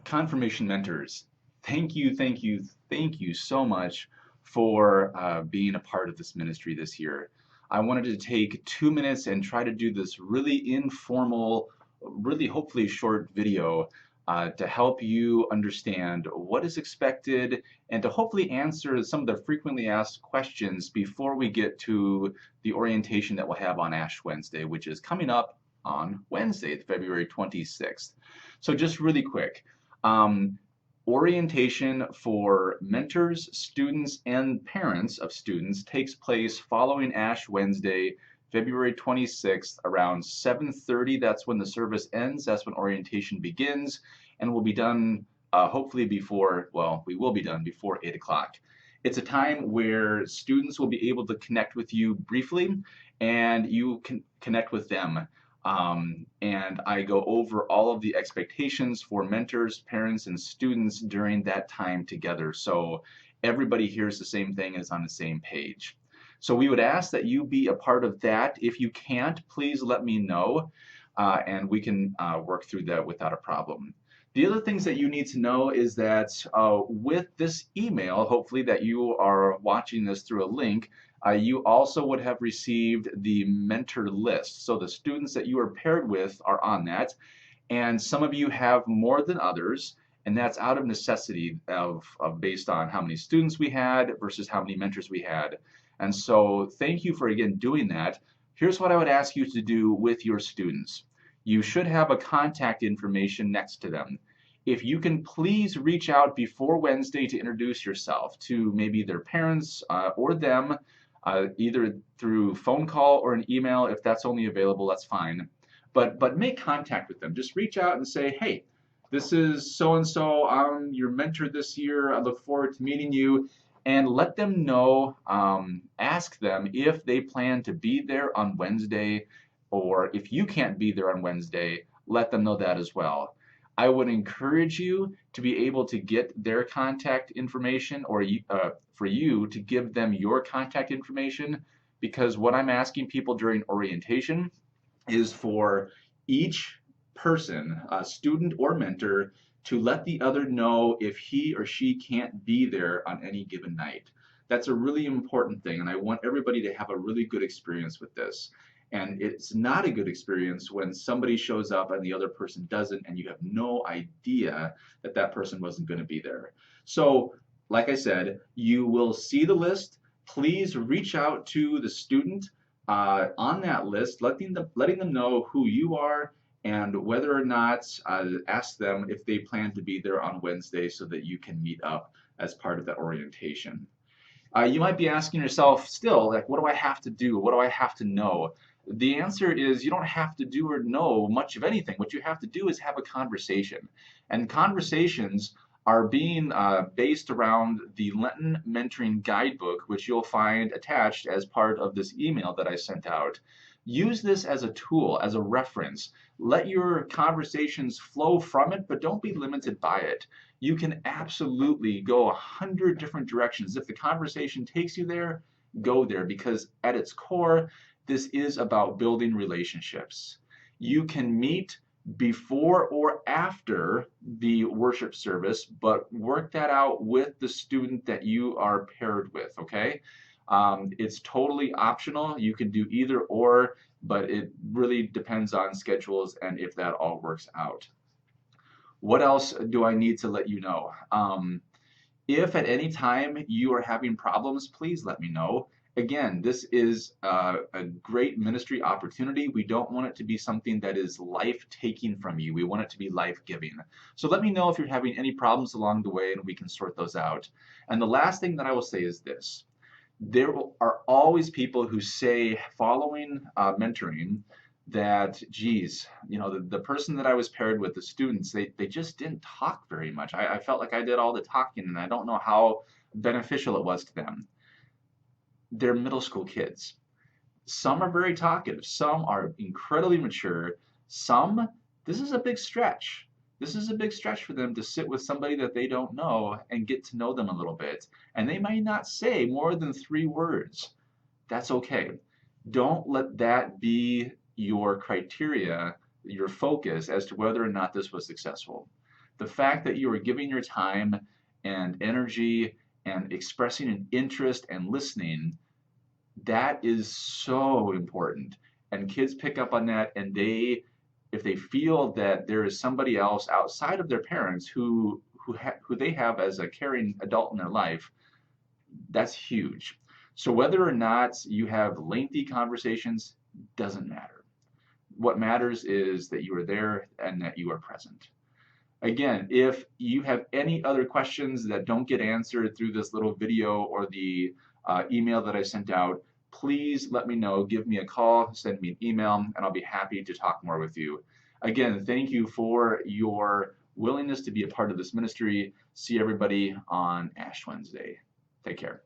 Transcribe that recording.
Confirmation mentors, thank you so much for being a part of this ministry this year. I wanted to take 2 minutes and try to do this really informal, really hopefully short video to help you understand what is expected and to hopefully answer some of the frequently asked questions before we get to the orientation that we'll have on Ash Wednesday, which is coming up on Wednesday, February 26th. So just really quick. Um, Orientation for mentors, students, and parents of students takes place following Ash Wednesday, February 26th, around 7:30. That's when the service ends. That's when orientation begins, and we'll be done hopefully before, well, we will be done before 8 o'clock. It's a time where students will be able to connect with you briefly, and you can connect with them. And I go over all of the expectations for mentors, parents, and students during that time together. So everybody hears the same thing and is on the same page. So we would ask that you be a part of that. If you can't, please let me know, and we can work through that without a problem. The other things that you need to know is that with this email, hopefully that you are watching this through a link, you also would have received the mentor list. So the students that you are paired with are on that. And some of you have more than others, and that's out of necessity of based on how many students we had versus how many mentors we had. And so thank you for again doing that. Here's what I would ask you to do with your students. You should have a contact information next to them. If you can please reach out before Wednesday to introduce yourself to maybe their parents or them, either through phone call or an email. If that's only available, that's fine. But make contact with them. Just reach out and say, hey, this is so and so. I'm your mentor this year. I look forward to meeting you. And let them know, ask them if they plan to be there on Wednesday, or if you can't be there on Wednesday, let them know that as well. I would encourage you to be able to get their contact information, or for you to give them your contact information, because what I'm asking people during orientation is for each person, student or mentor, to let the other know if he or she can't be there on any given night. That's a really important thing, and I want everybody to have a really good experience with this. And it's not a good experience when somebody shows up and the other person doesn't, and you have no idea that that person wasn't going to be there. So, like I said, you will see the list. Please reach out to the student on that list, letting them know who you are and whether or not ask them if they plan to be there on Wednesday so that you can meet up as part of that orientation. You might be asking yourself still, like, what do I have to do? What do I have to know? The answer is you don't have to do or know much of anything. What you have to do is have a conversation. And conversations are being based around the Lenten Mentoring Guidebook, which you'll find attached as part of this email that I sent out. Use this as a tool, as a reference. Let your conversations flow from it, but don't be limited by it. You can absolutely go 100 different directions. If the conversation takes you there, go there, because at its core, this is about building relationships. You can meet before or after the worship service, but work that out with the student that you are paired with, okay? It's totally optional. You can do either or, but it really depends on schedules and if that all works out. What else do I need to let you know? If at any time you are having problems, please let me know. Again, this is a great ministry opportunity. We don't want it to be something that is life-taking from you. We want it to be life-giving. So let me know if you're having any problems along the way and we can sort those out. And the last thing that I will say is this. There are always people who say, following mentoring, that, geez, you know, the person that I was paired with, the students, they just didn't talk very much. I felt like I did all the talking, and I don't know how beneficial it was to them. They're middle school kids. Some are very talkative, some are incredibly mature, some, this is a big stretch. This is a big stretch for them to sit with somebody that they don't know and get to know them a little bit. And they might not say more than 3 words. That's okay. Don't let that be your criteria, your focus as to whether or not this was successful. The fact that you are giving your time and energy and expressing an interest and listening, that is so important. And kids pick up on that, and if they feel that there is somebody else outside of their parents who they have as a caring adult in their life, that's huge. So whether or not you have lengthy conversations doesn't matter. What matters is that you are there and that you are present. Again, if you have any other questions that don't get answered through this little video or the email that I sent out, please let me know. Give me a call, send me an email, and I'll be happy to talk more with you. Again, thank you for your willingness to be a part of this ministry. See everybody on Ash Wednesday. Take care.